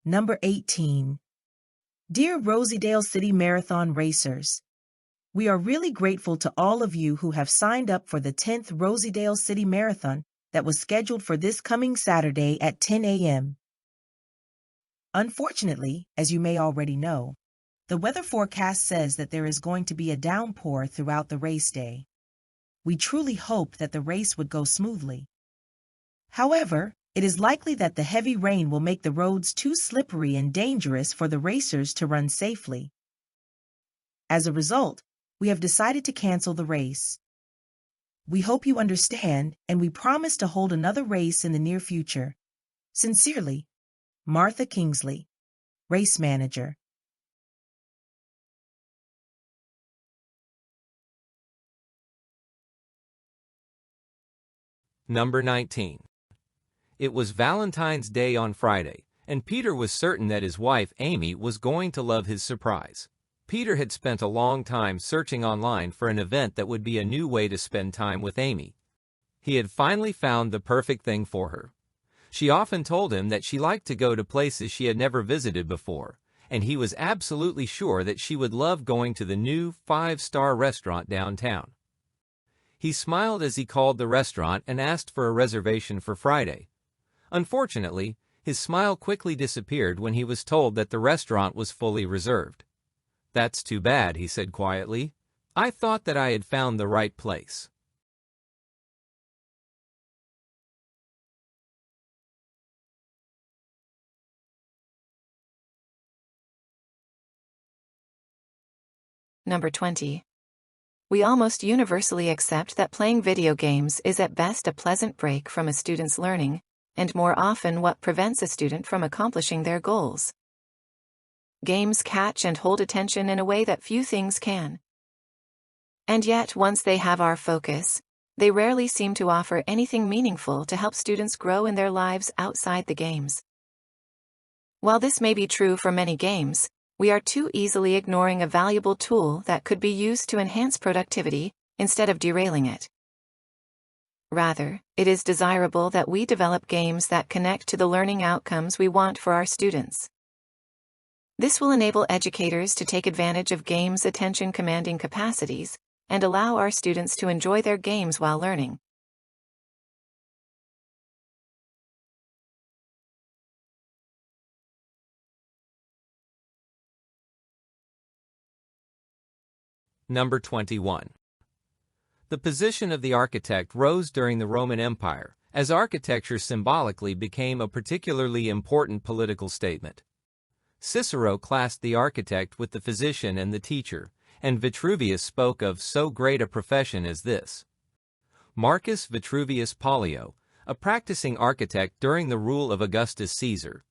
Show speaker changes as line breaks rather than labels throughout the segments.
Number 18. Dear Rosiedale City Marathon Racers, we are really grateful to all of you who have signed up for the 10th Rosiedale City Marathon that was scheduled for this coming Saturday at 10 a.m. Unfortunately, as you may already know, the weather forecast says that there is going to be a downpour throughout the race day. We truly hoped that the race would go smoothly. However, it is likely that the heavy rain will make the roads too slippery and dangerous for the racers to run safely. As a result, we have decided to cancel the race. We hope you understand, and we promise to hold another race in the near future. Sincerely, Martha Kingsley, Race Manager.
Number 19. It was Valentine's Day on Friday, and Peter was certain that his wife, Amy, was going to love his surprise. Peter had spent a long time searching online for an event that would be a new way to spend time with Amy. He had finally found the perfect thing for her. She often told him that she liked to go to places she had never visited before, and he was absolutely sure that she would love going to the new 5-star restaurant downtown. He smiled as he called the restaurant and asked for a reservation for Friday. Unfortunately, his smile quickly disappeared when he was told that the restaurant was fully reserved. "That's too bad," he said quietly. "I thought that I had found the right place."
Number 20. We almost universally accept that playing video games is at best a pleasant break from a student's learning, and more often what prevents a student from accomplishing their goals. Games catch and hold attention in a way that few things can. And yet, once they have our focus, they rarely seem to offer anything meaningful to help students grow in their lives outside the games. While this may be true for many games, we are too easily ignoring a valuable tool that could be used to enhance productivity instead of derailing it. Rather, it is desirable that we develop games that connect to the learning outcomes we want for our students. This will enable educators to take advantage of games' attention-commanding capacities and allow our students to enjoy their games while learning.
Number 21. The position of the architect rose during the Roman Empire, as architecture symbolically became a particularly important political statement. Cicero classed the architect with the physician and the teacher, and Vitruvius spoke of so great a profession as this. Marcus Vitruvius Pollio, a practicing architect during the rule of Augustus Caesar,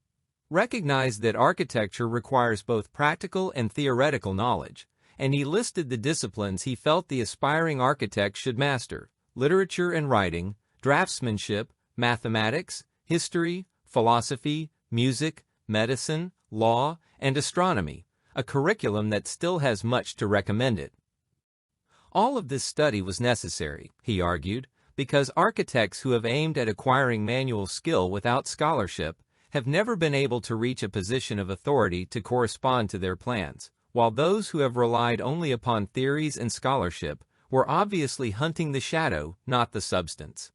recognized that architecture requires both practical and theoretical knowledge, and he listed the disciplines he felt the aspiring architect should master: literature and writing, draftsmanship, mathematics, history, philosophy, music, medicine, law, and astronomy, a curriculum that still has much to recommend it. All of this study was necessary, he argued, because architects who have aimed at acquiring manual skill without scholarship have never been able to reach a position of authority to correspond to their plans, while those who have relied only upon theories and scholarship were obviously hunting the shadow, not the substance.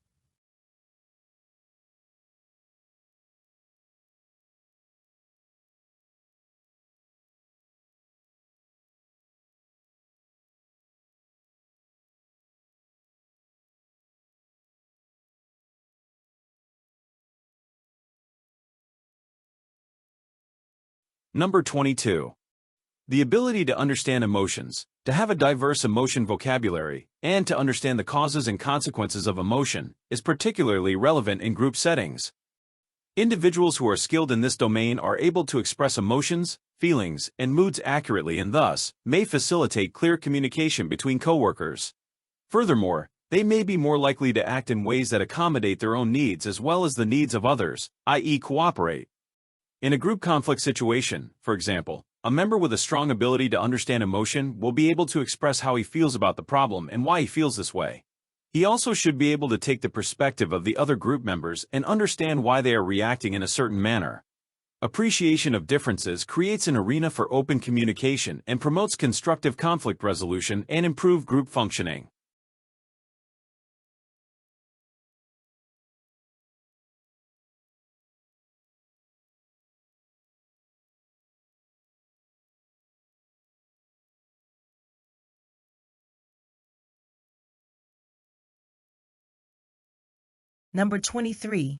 Number 22. The ability to understand emotions, to have a diverse emotion vocabulary, and to understand the causes and consequences of emotion is particularly relevant in group settings. Individuals who are skilled in this domain are able to express emotions, feelings, and moods accurately and thus may facilitate clear communication between coworkers. Furthermore, they may be more likely to act in ways that accommodate their own needs as well as the needs of others, i.e., cooperate. In a group conflict situation, for example, a member with a strong ability to understand emotion will be able to express how he feels about the problem and why he feels this way. He also should be able to take the perspective of the other group members and understand why they are reacting in a certain manner. Appreciation of differences creates an arena for open communication and promotes constructive conflict resolution and improved group functioning.
Number 23.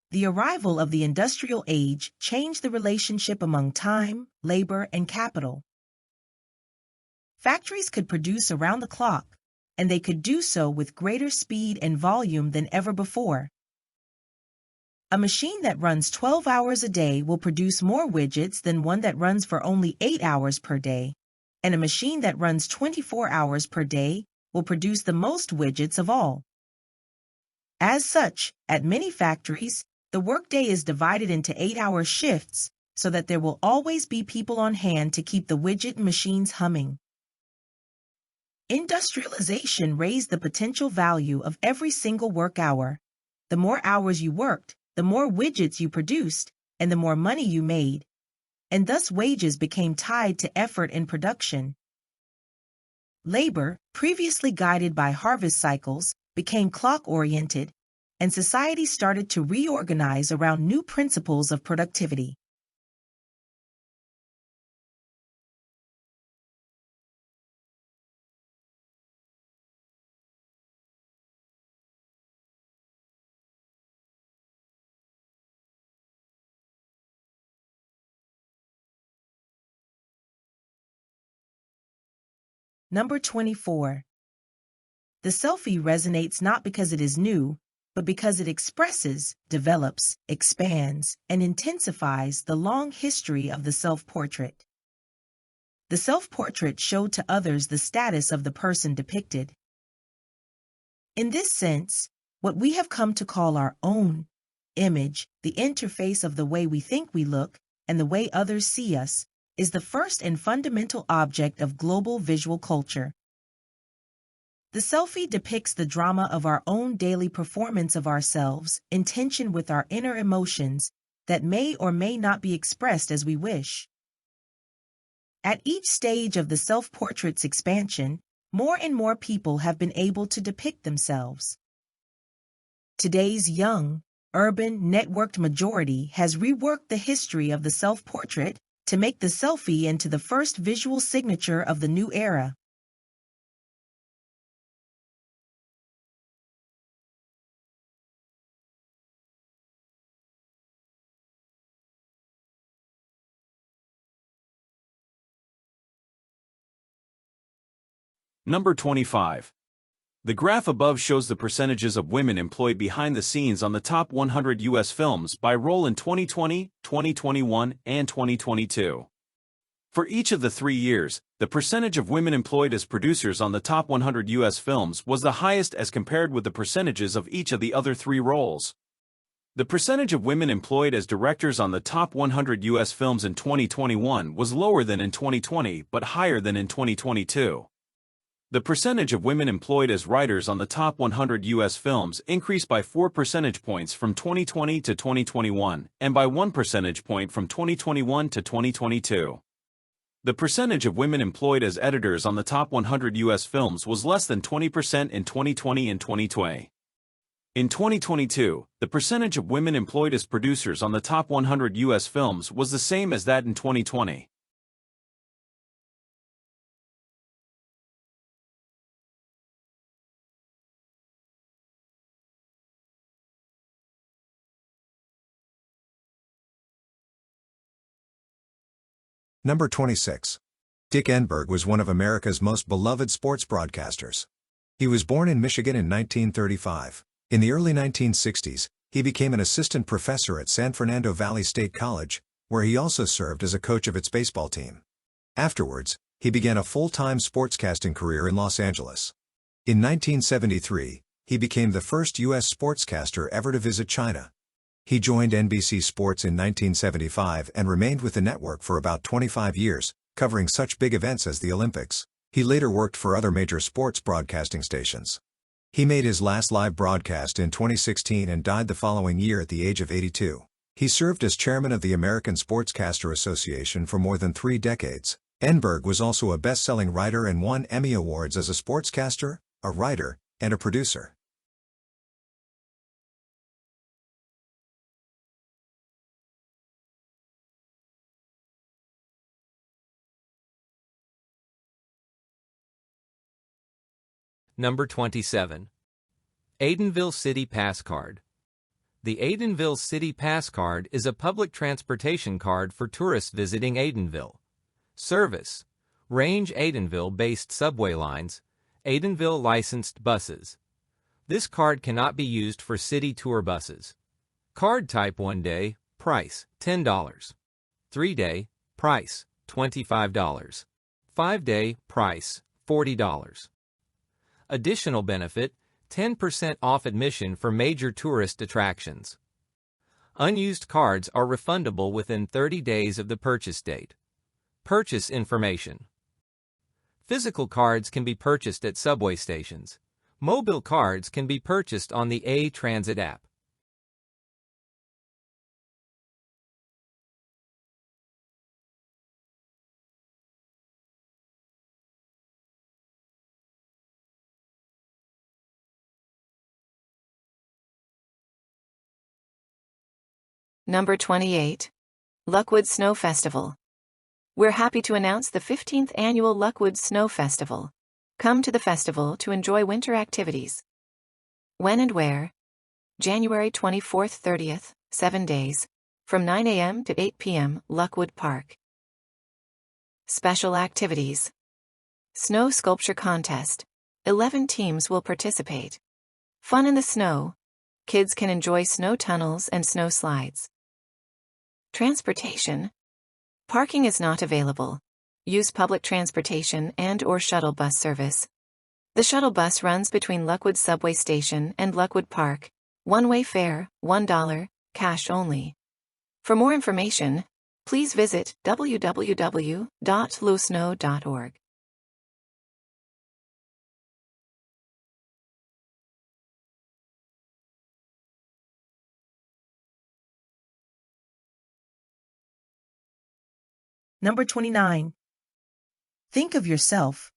The arrival of the industrial age changed the relationship among time, labor, and capital. Factories could produce around the clock, and they could do so with greater speed and volume than ever before. A machine that runs 12 hours a day will produce more widgets than one that runs for only 8 hours per day, and a machine that runs 24 hours per day will produce the most widgets of all. As such, at many factories, the workday is divided into 8-hour shifts so that there will always be people on hand to keep the widget machines humming. Industrialization raised the potential value of every single work hour. The more hours you worked, the more widgets you produced, and the more money you made, and thus wages became tied to effort in production. Labor, previously guided by harvest cycles, became clock-oriented, and society started to reorganize around new principles of productivity. Number 24. The selfie resonates not because it is new, but because it expresses, develops, expands, and intensifies the long history of the self-portrait. The self-portrait showed to others the status of the person depicted. In this sense, what we have come to call our own image, the interface of the way we think we look and the way others see us, is the first and fundamental object of global visual culture. The selfie depicts the drama of our own daily performance of ourselves in tension with our inner emotions that may or may not be expressed as we wish. At each stage of the self-portrait's expansion, more and more people have been able to depict themselves. Today's young, urban, networked majority has reworked the history of the self-portrait to make the selfie into the first visual signature of the new era.
Number 25. The graph above shows the percentages of women employed behind the scenes on the top 100 U.S. films by role in 2020, 2021, and 2022. For each of the 3 years, the percentage of women employed as producers on the top 100 U.S. films was the highest as compared with the percentages of each of the other 3 roles. The percentage of women employed as directors on the top 100 U.S. films in 2021 was lower than in 2020 but higher than in 2022. The percentage of women employed as writers on the top 100 U.S. films increased by 4 percentage points from 2020 to 2021 and by 1 percentage point from 2021 to 2022. The percentage of women employed as editors on the top 100 U.S. films was less than 20% in 2020 and 2020. In 2022, the percentage of women employed as producers on the top 100 U.S. films was the same as that in 2020.
Number 26. Dick Enberg was one of America's most beloved sports broadcasters. He was born in Michigan in 1935. In the early 1960s, he became an assistant professor at San Fernando Valley State College, where he also served as a coach of its baseball team. Afterwards, he began a full-time sportscasting career in Los Angeles. In 1973, he became the first U.S. sportscaster ever to visit China. He joined NBC Sports in 1975 and remained with the network for about 25 years, covering such big events as the Olympics. He later worked for other major sports broadcasting stations. He made his last live broadcast in 2016 and died the following year at the age of 82. He served as chairman of the American Sportscaster Association for more than 3 decades. Enberg was also a best-selling writer and won Emmy Awards as a sportscaster, a writer, and a producer.
Number 27. Adenville City Pass Card. The Adenville City Pass Card is a public transportation card for tourists visiting Adenville. Service: Range Adenville-based subway lines, Adenville licensed buses. This card cannot be used for city tour buses. Card type: 1 day, price $10. 3 day, price $25. 5 day, price $40. Additional benefit: 10% off admission for major tourist attractions. Unused cards are refundable within 30 days of the purchase date. Purchase information. Physical cards can be purchased at subway stations. Mobile cards can be purchased on the A-Transit app.
Number 28. Lockwood Snow Festival. We're happy to announce the 15th annual Lockwood Snow Festival. Come to the festival to enjoy winter activities. When and where? January 24th, 30th, 7 days, from 9 a.m. to 8 p.m., Lockwood Park. Special activities. Snow Sculpture Contest. 11 teams will participate. Fun in the snow. Kids can enjoy snow tunnels and snow slides. Transportation. Parking is not available. Use public transportation and/or shuttle bus service. The shuttle bus runs between Lockwood Subway Station and Lockwood Park. One-way fare, $1, cash only. For more information, please visit www.losnow.org.
Number 29. Think of yourself.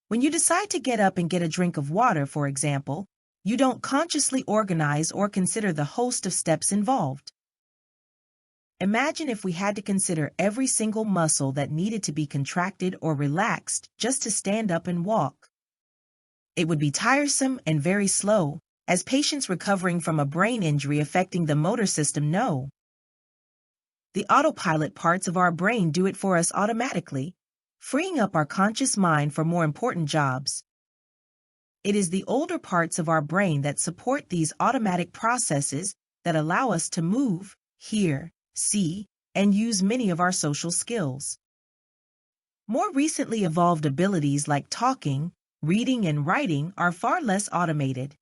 When you decide to get up and get a drink of water, for example, you don't consciously organize or consider the host of steps involved. Imagine if we had to consider every single muscle that needed to be contracted or relaxed just to stand up and walk. It would be tiresome and very slow, as patients recovering from a brain injury affecting the motor system know. The autopilot parts of our brain do it for us automatically, freeing up our conscious mind for more important jobs. It is the older parts of our brain that support these automatic processes that allow us to move, hear, see, and use many of our social skills. More recently evolved abilities like talking, reading, and writing are far less automated.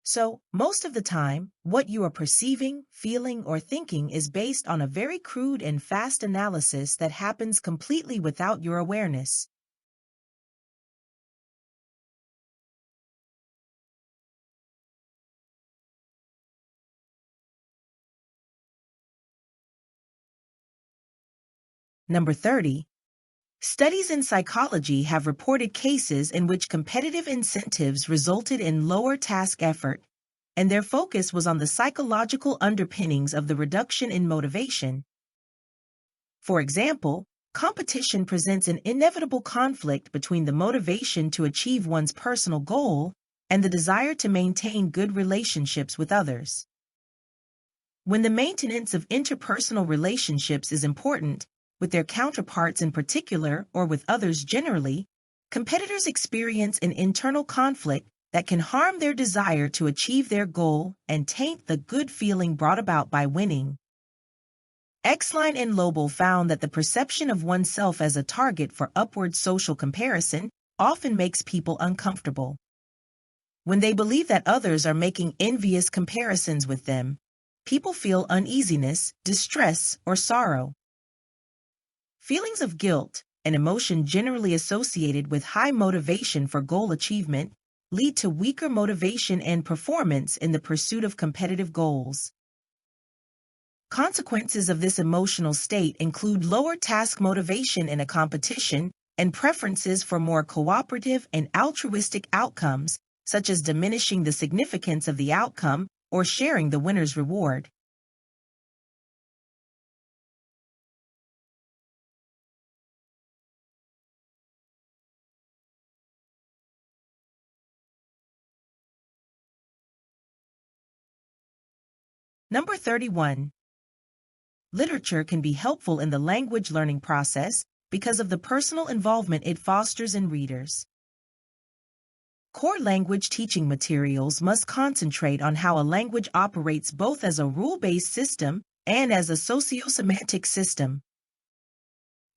So, most of the time, what you are perceiving, feeling, or thinking is based on a very crude and fast analysis that happens completely without your awareness. Number 30. Studies in psychology have reported cases in which competitive incentives resulted in lower task effort, and their focus was on the psychological underpinnings of the reduction in motivation. For example, competition presents an inevitable conflict between the motivation to achieve one's personal goal and the desire to maintain good relationships with others. When the maintenance of interpersonal relationships is important, with their counterparts in particular or with others generally, competitors experience an internal conflict that can harm their desire to achieve their goal and taint the good feeling brought about by winning. Exline and Lobel found that the perception of oneself as a target for upward social comparison often makes people uncomfortable. When they believe that others are making envious comparisons with them, people feel uneasiness, distress, or sorrow. Feelings of guilt, an emotion generally associated with high motivation for goal achievement, lead to weaker motivation and performance in the pursuit of competitive goals. Consequences of this emotional state include lower task motivation in a competition and preferences for more cooperative and altruistic outcomes, such as diminishing the significance of the outcome or sharing the winner's reward. Number 31. Literature can be helpful in the language learning process because of the personal involvement it fosters in readers. Core language teaching materials must concentrate on how a language operates both as a rule-based system and as a socio-semantic system.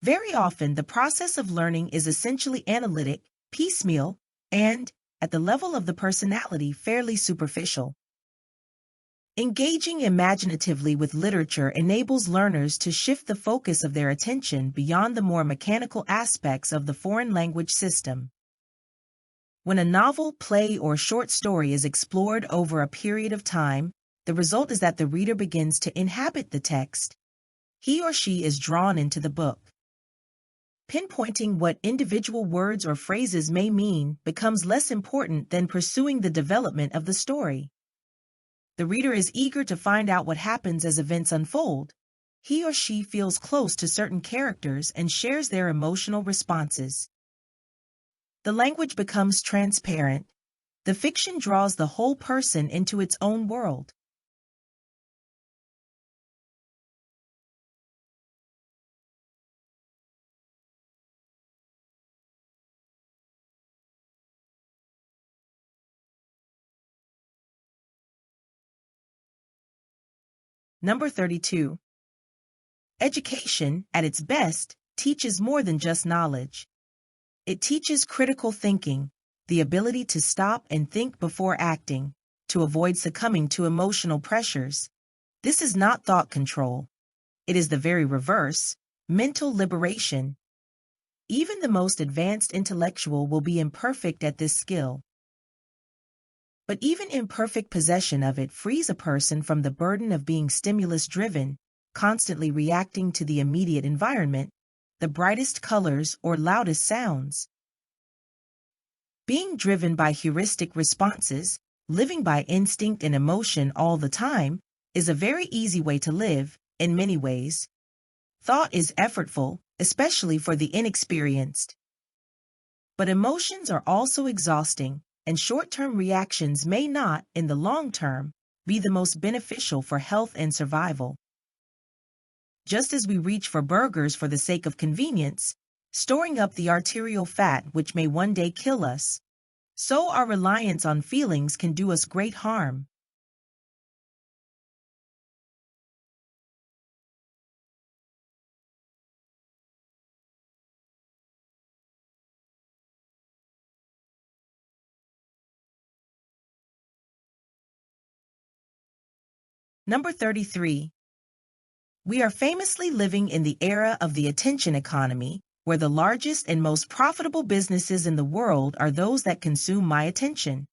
Very often, the process of learning is essentially analytic, piecemeal, and, at the level of the personality, fairly superficial. Engaging imaginatively with literature enables learners to shift the focus of their attention beyond the more mechanical aspects of the foreign language system. When a novel, play, or short story is explored over a period of time, the result is that the reader begins to inhabit the text. He or she is drawn into the book. Pinpointing what individual words or phrases may mean becomes less important than pursuing the development of the story. The reader is eager to find out what happens as events unfold. He or she feels close to certain characters and shares their emotional responses. The language becomes transparent. The fiction draws the whole person into its own world. Number 32. Education, at its best, teaches more than just knowledge. It teaches critical thinking, the ability to stop and think before acting, to avoid succumbing to emotional pressures. This is not thought control. It is the very reverse, mental liberation. Even the most advanced intellectual will be imperfect at this skill. But even imperfect possession of it frees a person from the burden of being stimulus-driven, constantly reacting to the immediate environment, the brightest colors or loudest sounds. Being driven by heuristic responses, living by instinct and emotion all the time, is a very easy way to live, in many ways. Thought is effortful, especially for the inexperienced. But emotions are also exhausting, and short-term reactions may not, in the long term, be the most beneficial for health and survival. Just as we reach for burgers for the sake of convenience, storing up the arterial fat which may one day kill us, so our reliance on feelings can do us great harm. Number 33. We are famously living in the era of the attention economy, where the largest and most profitable businesses in the world are those that consume my attention.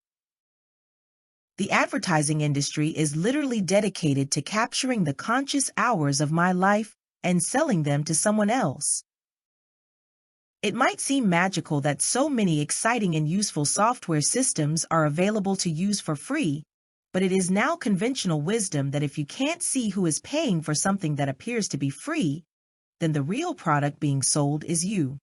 The advertising industry is literally dedicated to capturing the conscious hours of my life and selling them to someone else. It might seem magical that so many exciting and useful software systems are available to use for free, but it is now conventional wisdom that if you can't see who is paying for something that appears to be free, then the real product being sold is you.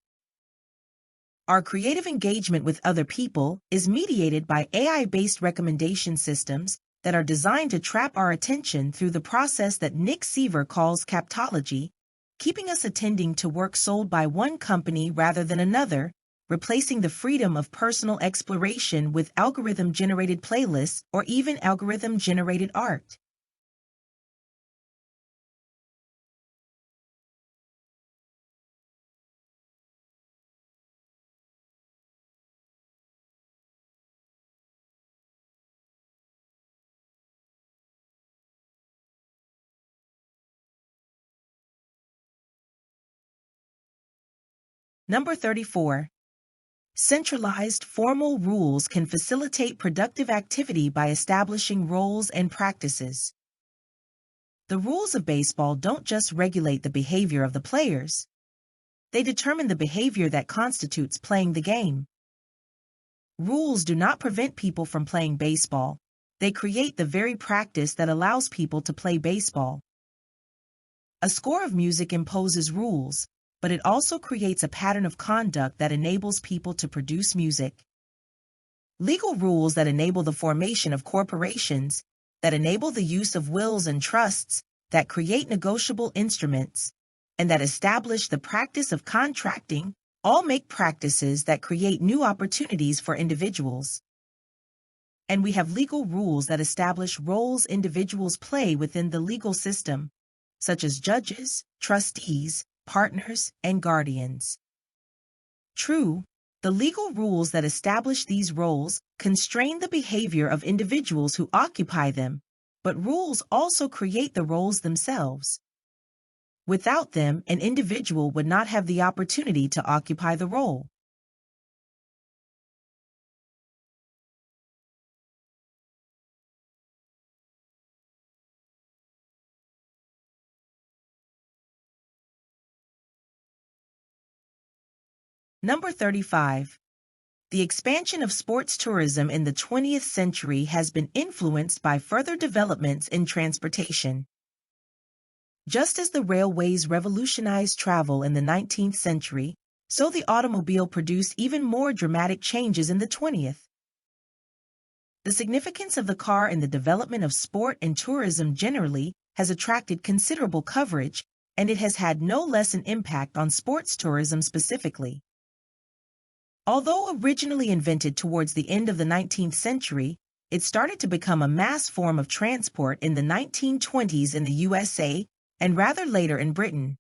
Our creative engagement with other people is mediated by AI-based recommendation systems that are designed to trap our attention through the process that Nick Seaver calls captology, keeping us attending to work sold by one company rather than another, replacing the freedom of personal exploration with algorithm-generated playlists or even algorithm-generated art. Number 34. Centralized formal rules can facilitate productive activity by establishing roles and practices. The rules of baseball don't just regulate the behavior of the players. They determine the behavior that constitutes playing the game. Rules do not prevent people from playing baseball. They create the very practice that allows people to play baseball. A score of music imposes rules, but it also creates a pattern of conduct that enables people to produce music. Legal rules that enable the formation of corporations, that enable the use of wills and trusts, that create negotiable instruments, and that establish the practice of contracting, all make practices that create new opportunities for individuals. And we have legal rules that establish roles individuals play within the legal system, such as judges, trustees, partners, and guardians. True, the legal rules that establish these roles constrain the behavior of individuals who occupy them, but rules also create the roles themselves. Without them, an individual would not have the opportunity to occupy the role. Number 35. The expansion of sports tourism in the 20th century has been influenced by further developments in transportation. Just as the railways revolutionized travel in the 19th century, so the automobile produced even more dramatic changes in the 20th. The significance of the car in the development of sport and tourism generally has attracted considerable coverage, and it has had no less an impact on sports tourism specifically. Although originally invented towards the end of the 19th century, it started to become a mass form of transport in the 1920s in the USA and rather later in Britain.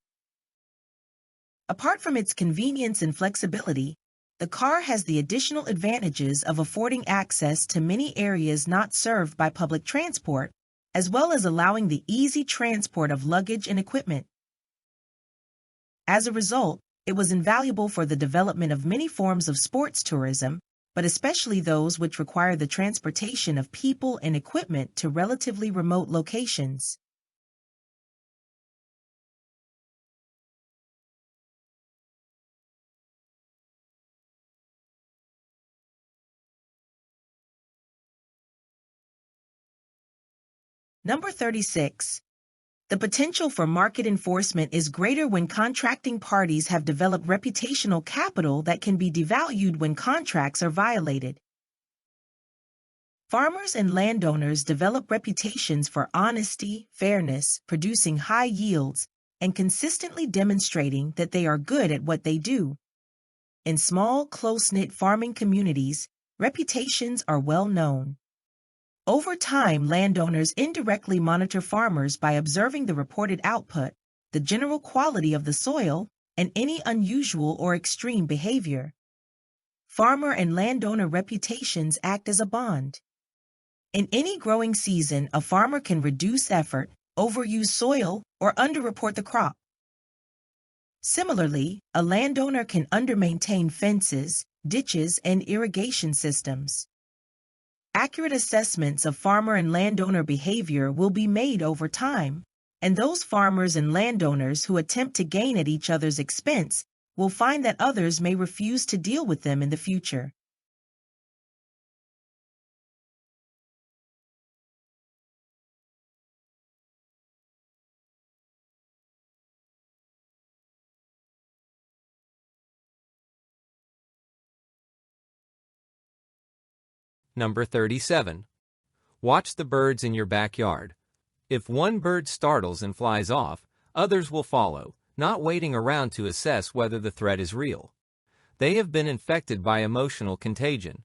Apart from its convenience and flexibility, the car has the additional advantages of affording access to many areas not served by public transport, as well as allowing the easy transport of luggage and equipment. As a result, it was invaluable for the development of many forms of sports tourism, but especially those which require the transportation of people and equipment to relatively remote locations. Number 36. The potential for market enforcement is greater when contracting parties have developed reputational capital that can be devalued when contracts are violated. Farmers and landowners develop reputations for honesty, fairness, producing high yields, and consistently demonstrating that they are good at what they do. In small, close-knit farming communities, reputations are well known. Over time, landowners indirectly monitor farmers by observing the reported output, the general quality of the soil, and any unusual or extreme behavior. Farmer and landowner reputations act as a bond. In any growing season, a farmer can reduce effort, overuse soil, or underreport the crop. Similarly, a landowner can undermaintain fences, ditches, and irrigation systems. Accurate assessments of farmer and landowner behavior will be made over time, and those farmers and landowners who attempt to gain at each other's expense will find that others may refuse to deal with them in the future.
Number 37. Watch the birds in your backyard. If one bird startles and flies off, others will follow, not waiting around to assess whether the threat is real. They have been infected by emotional contagion.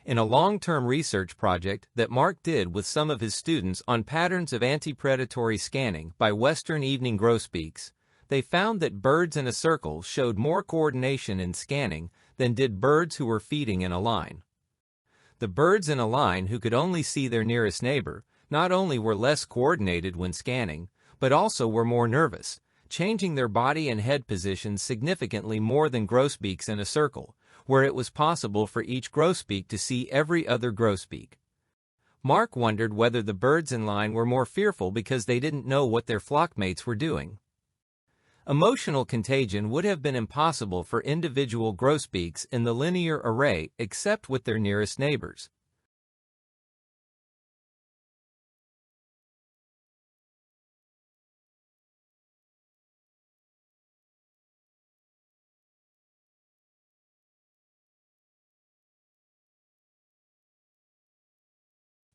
In a long-term research project that Mark did with some of his students on patterns of anti-predatory scanning by Western evening grosbeaks, they found that birds in a circle showed more coordination in scanning than did birds who were feeding in a line. The birds in a line who could only see their nearest neighbor not only were less coordinated when scanning, but also were more nervous, changing their body and head positions significantly more than grosbeaks in a circle, where it was possible for each grosbeak to see every other grosbeak. Mark wondered whether the birds in line were more fearful because they didn't know what their flockmates were doing. Emotional contagion would have been impossible for individual grosbeaks in the linear array except with their nearest neighbors.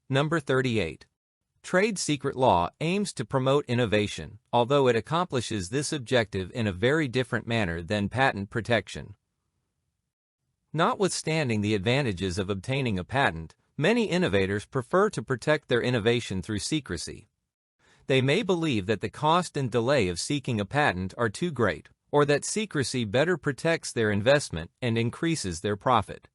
Number 38. Trade secret law aims to promote innovation, although it accomplishes this objective in a very different manner than patent protection. Notwithstanding the advantages of obtaining a patent, many innovators prefer to protect their innovation through secrecy. They may believe that the cost and delay of seeking a patent are too great, or that secrecy better protects their investment and increases their profit.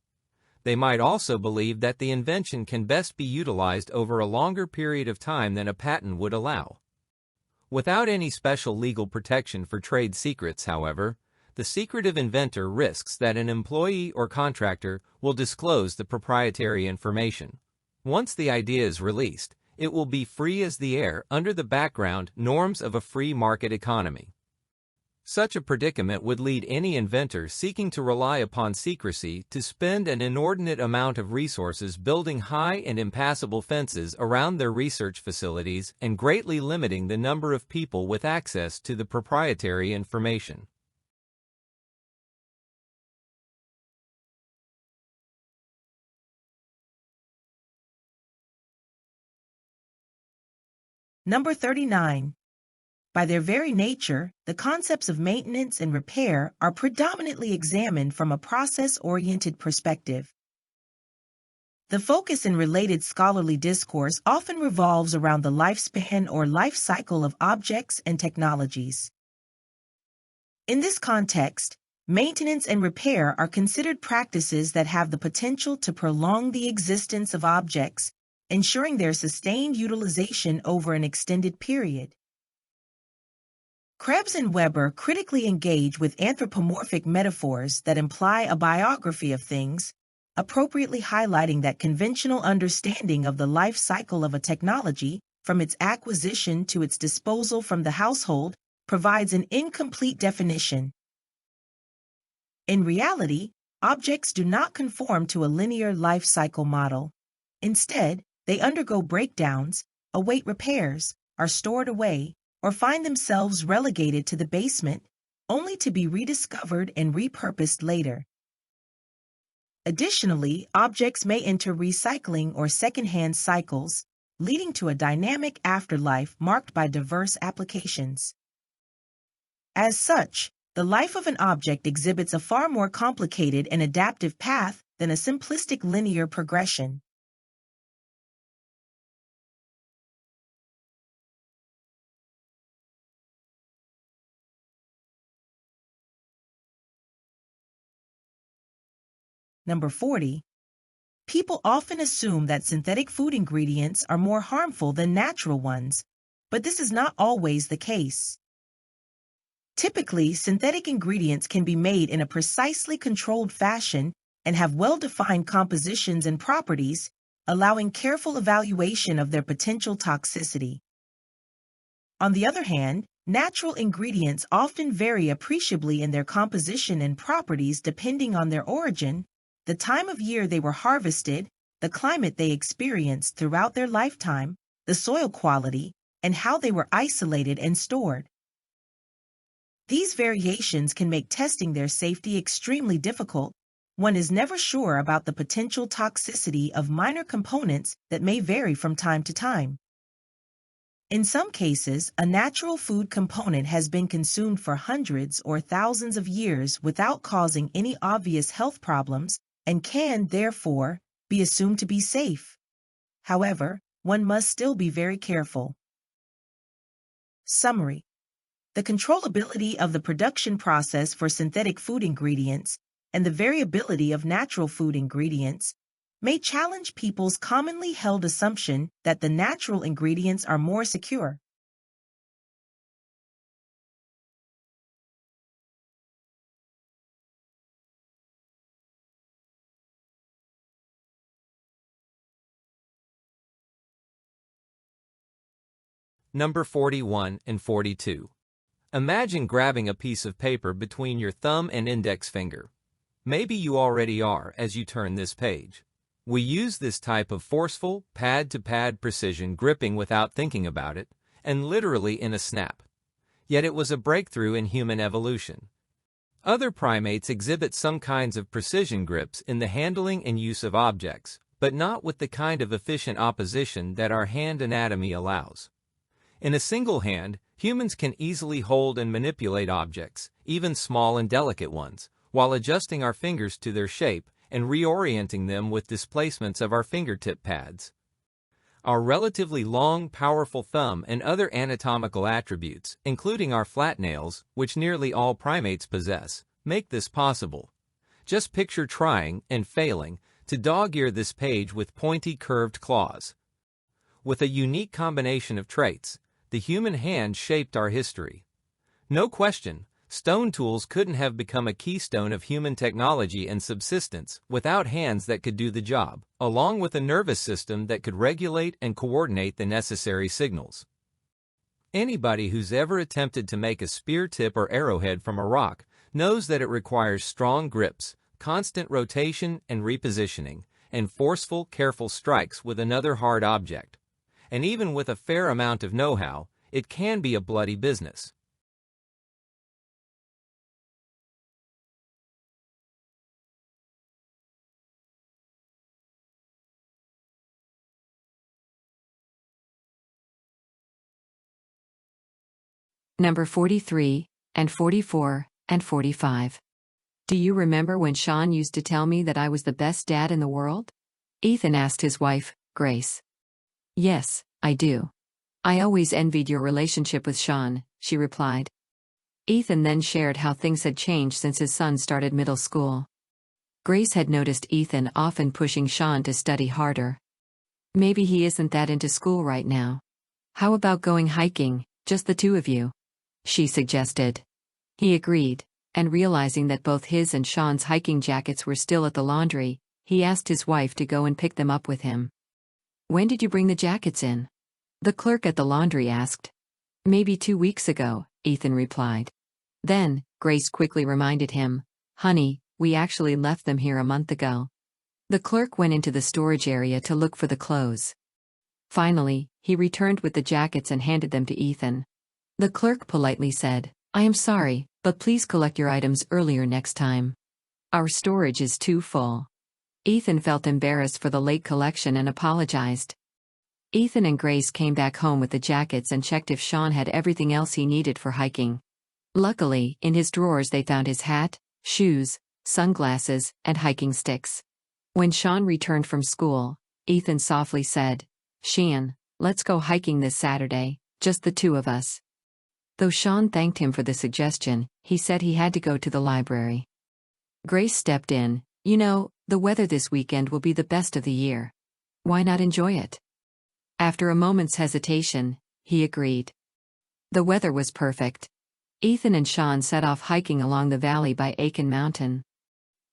They might also believe that the invention can best be utilized over a longer period of time than a patent would allow. Without any special legal protection for trade secrets, however, the secretive inventor risks that an employee or contractor will disclose the proprietary information. Once the idea is released, it will be free as the air under the background norms of a free market economy. Such a predicament would lead any inventor seeking to rely upon secrecy to spend an inordinate amount of resources building high and impassable fences around their research facilities and greatly limiting the number of people with access to the proprietary information.
Number 39. By their very nature, the concepts of maintenance and repair are predominantly examined from a process-oriented perspective. The focus in related scholarly discourse often revolves around the lifespan or life cycle of objects and technologies. In this context, maintenance and repair are considered practices that have the potential to prolong the existence of objects, ensuring their sustained utilization over an extended period. Krebs and Weber critically engage with anthropomorphic metaphors that imply a biography of things, appropriately highlighting that conventional understanding of the life cycle of a technology, from its acquisition to its disposal from the household, provides an incomplete definition. In reality, objects do not conform to a linear life cycle model. Instead, they undergo breakdowns, await repairs, are stored away, or find themselves relegated to the basement, only to be rediscovered and repurposed later. Additionally, objects may enter recycling or second-hand cycles, leading to a dynamic afterlife marked by diverse applications. As such, the life of an object exhibits a far more complicated and adaptive path than a simplistic linear progression. Number 40. People often assume that synthetic food ingredients are more harmful than natural ones, but this is not always the case. Typically, synthetic ingredients can be made in a precisely controlled fashion and have well-defined compositions and properties, allowing careful evaluation of their potential toxicity. On the other hand, natural ingredients often vary appreciably in their composition and properties depending on their origin, the time of year they were harvested, the climate they experienced throughout their lifetime, the soil quality, and how they were isolated and stored. These variations can make testing their safety extremely difficult. One is never sure about the potential toxicity of minor components that may vary from time to time. In some cases, a natural food component has been consumed for hundreds or thousands of years without causing any obvious health problems, and can, therefore, be assumed to be safe. However, one must still be very careful. Summary: the controllability of the production process for synthetic food ingredients and the variability of natural food ingredients may challenge people's commonly held assumption that the natural ingredients are more secure.
Number 41 and 42. Imagine grabbing a piece of paper between your thumb and index finger. Maybe you already are as you turn this page. We use this type of forceful, pad-to-pad precision gripping without thinking about it, and literally in a snap. Yet it was a breakthrough in human evolution. Other primates exhibit some kinds of precision grips in the handling and use of objects, but not with the kind of efficient opposition that our hand anatomy allows. In a single hand, humans can easily hold and manipulate objects, even small and delicate ones, while adjusting our fingers to their shape and reorienting them with displacements of our fingertip pads. Our relatively long, powerful thumb and other anatomical attributes, including our flat nails, which nearly all primates possess, make this possible. Just picture trying, and failing, to dog-ear this page with pointy, curved claws. With a unique combination of traits, the human hand shaped our history. No question, stone tools couldn't have become a keystone of human technology and subsistence without hands that could do the job, along with a nervous system that could regulate and coordinate the necessary signals. Anybody who's ever attempted to make a spear tip or arrowhead from a rock knows that it requires strong grips, constant rotation and repositioning, and forceful, careful strikes with another hard object. And even with a fair amount of know-how, it can be a bloody business.
Number 43, and 44, and 45. Do you remember when Sean used to tell me that I was the best dad in the world? Ethan asked his wife, Grace. Yes, I do. I always envied your relationship with Sean, she replied. Ethan then shared how things had changed since his son started middle school. Grace had noticed Ethan often pushing Sean to study harder. Maybe he isn't that into school right now. How about going hiking, just the two of you? She suggested. He agreed, and realizing that both his and Sean's hiking jackets were still at the laundry, he asked his wife to go and pick them up with him. When did you bring the jackets in? The clerk at the laundry asked. Maybe 2 weeks ago, Ethan replied. Then, Grace quickly reminded him, Honey, we actually left them here a month ago. The clerk went into the storage area to look for the clothes. Finally, he returned with the jackets and handed them to Ethan. The clerk politely said, I am sorry, but please collect your items earlier next time. Our storage is too full. Ethan felt embarrassed for the late collection and apologized. Ethan and Grace came back home with the jackets and checked if Sean had everything else he needed for hiking. Luckily, in his drawers they found his hat, shoes, sunglasses, and hiking sticks. When Sean returned from school, Ethan softly said, Sean, let's go hiking this Saturday, just the two of us. Though Sean thanked him for the suggestion, he said he had to go to the library. Grace stepped in. You know, the weather this weekend will be the best of the year. Why not enjoy it? After a moment's hesitation, he agreed. The weather was perfect. Ethan and Sean set off hiking along the valley by Aiken Mountain.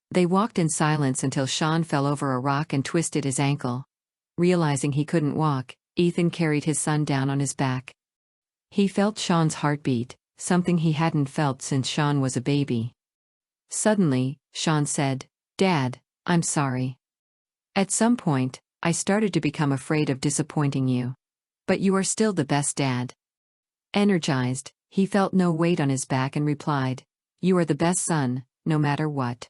They walked in silence until Sean fell over a rock and twisted his ankle. Realizing he couldn't walk, Ethan carried his son down on his back. He felt Sean's heartbeat, something he hadn't felt since Sean was a baby. Suddenly, Sean said, Dad, I'm sorry. At some point, I started to become afraid of disappointing you. But you are still the best dad. Energized, he felt no weight on his back and replied, You are the best son, no matter what.